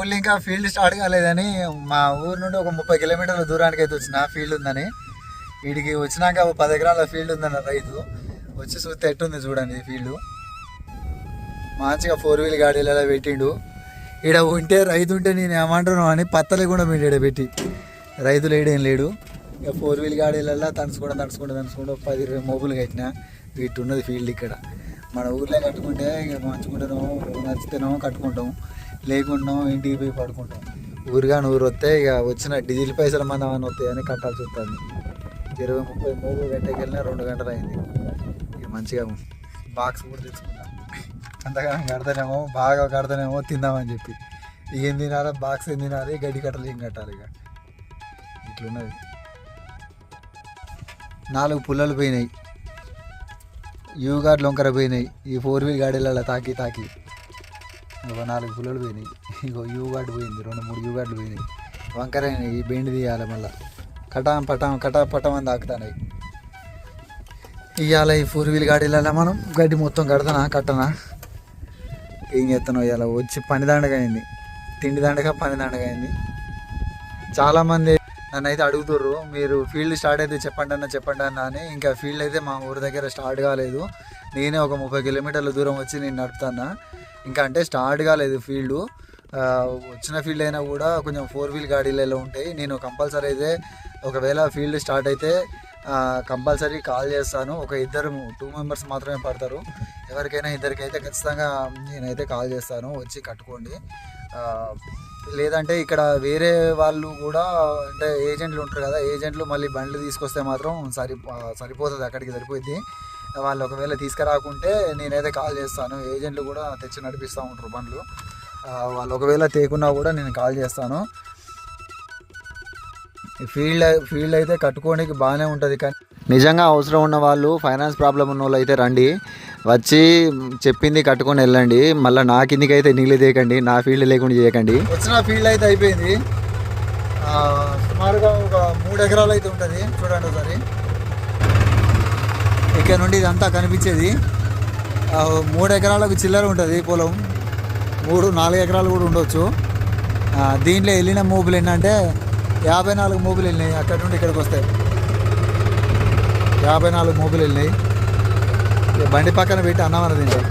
ఊళ్ళో ఇంకా field start కాలేదని మా ఊరు నుండి ఒక 30 కిలోమీటర్ల దూరానికి అయితే వచ్చిన ఫీల్డ్ ఉందని. వీడికి వచ్చినాక 10 ఎకరాల ఫీల్డ్ ఉందన్న రైతు వచ్చి చూస్తే ఎట్టుంది చూడండి ఈ ఫీల్డ్. మంచిగా 4 వీల్ గాడీలలో పెట్టిండు. ఈడ ఉంటే రైతు ఉంటే నేను ఏమంటున్నావు అని పత్తలే కూడా మీడ పెట్టి రైతు లేడేం లేడు. ఇక 4 వీల్ గాడీలలో తడుచుకుంటూ 10-20 మోపులు కట్టినా. వీటి ఉన్నది ఫీల్డ్ ఇక్కడ. మన ఊర్లో కట్టుకుంటే ఇక మంచుకుంటాము, నచ్చితేనేమో కట్టుకుంటాం, లేకుండా ఇంటికి పోయి పడుకుంటాం. ఊరుగా ఊరు వస్తే ఇక వచ్చిన డీజిల్ పైసలు మన వస్తాయని కట్టాల్సి వస్తుంది. 20-30 మోపులు కట్టేకెళ్ళినా 2 గంటలు అయింది. ఇక మంచిగా బాక్స్ కూడా తెచ్చుకుంటాం. అంతగా కడతానేమో బాగా కడతానేమో తిందామని చెప్పి ఏం తినాలి, బాక్స్ ఏం తినాలి, గడ్డి కట్టలు ఏం కట్టాలి. ఇక ఇట్లున్నది. 4 పుల్లలు పోయినాయి, యూ గార్డులు వంకర పోయినాయి. ఈ 4 వీల్ గాడీలలో తాకి ఒక 4 పుల్లలు పోయినాయి. ఇగో యూ గార్డు పోయింది, 2-3 యూ గార్డులు పోయినాయి. వంకర అయినాయి. ఈ బెండ్ తీయాలి మళ్ళీ. కటాం పటం అని తాకుతున్నాయి. ఇవాళ ఈ 4 వీల్ గాడీలలో మనం గడ్డి మొత్తం కట్టనా ఏం చేస్తానో. ఇవాళ వచ్చి పని దండగా అయింది, తిండి దండగా పని దండగా అయింది. చాలామంది నన్ను అయితే అడుగుతుర్రు, మీరు ఫీల్డ్ స్టార్ట్ అయితే చెప్పండి అన్న అని. ఇంకా ఫీల్డ్ అయితే మా ఊరి దగ్గర స్టార్ట్ కాలేదు. నేనే ఒక 30 కిలోమీటర్ల దూరం వచ్చి నేను నడుపుతాను. ఇంకా అంటే స్టార్ట్ కాలేదు ఫీల్డ్. వచ్చిన ఫీల్డ్ అయినా కూడా కొంచెం 4 వీల్ గాడీలలో ఉంటాయి. నేను కంపల్సరీ అయితే ఒకవేళ ఫీల్డ్ స్టార్ట్ అయితే కంపల్సరీ కాల్ చేస్తాను. 2 మెంబర్స్ మాత్రమే పడతారు. ఎవరికైనా ఇద్దరికైతే ఖచ్చితంగా నేనైతే కాల్ చేస్తాను, వచ్చి కట్టుకోండి. లేదంటే ఇక్కడ వేరే వాళ్ళు కూడా అంటే ఏజెంట్లు ఉంటారు కదా, ఏజెంట్లు మళ్ళీ బండ్లు తీసుకొస్తే మాత్రం సరిపోతుంది, అక్కడికి సరిపోద్ది. వాళ్ళు ఒకవేళ తీసుకురాకుంటే నేనైతే కాల్ చేస్తాను. ఏజెంట్లు కూడా తెచ్చి నడిపిస్తూ ఉంటారు బండ్లు. వాళ్ళు ఒకవేళ తేకున్నా కూడా నేను కాల్ చేస్తాను. ఫీల్డ్ అయితే కట్టుకోవడానికి బాగానే ఉంటుంది. కానీ నిజంగా అవసరం ఉన్న వాళ్ళు, ఫైనాన్స్ ప్రాబ్లం ఉన్న వాళ్ళు అయితే రండి, వచ్చి చెప్పింది కట్టుకొని వెళ్ళండి. మళ్ళీ నా కిందికి అయితే నీళ్ళు తీయకండి, నా ఫీల్డ్ లేకుండా చేయకండి. వచ్చిన ఫీల్డ్ అయితే అయిపోయింది. సుమారుగా ఒక 3 ఎకరాలు అయితే ఉంటుంది. చూడండి ఒకసారి, ఇక్కడ నుండి ఇదంతా కనిపించేది. 3 ఎకరాలకు చిల్లర ఉంటుంది పొలం. 3-4 ఎకరాలు కూడా ఉండొచ్చు. దీంట్లో వెళ్ళిన మోపులు ఏంటంటే 54 మోపులు వెళ్ళినాయి. అక్కడ నుండి ఇక్కడికి వస్తాయి 54 మోపులు వెళ్ళినాయి. బండి పక్కన పెట్టి అన్నం తింటాం.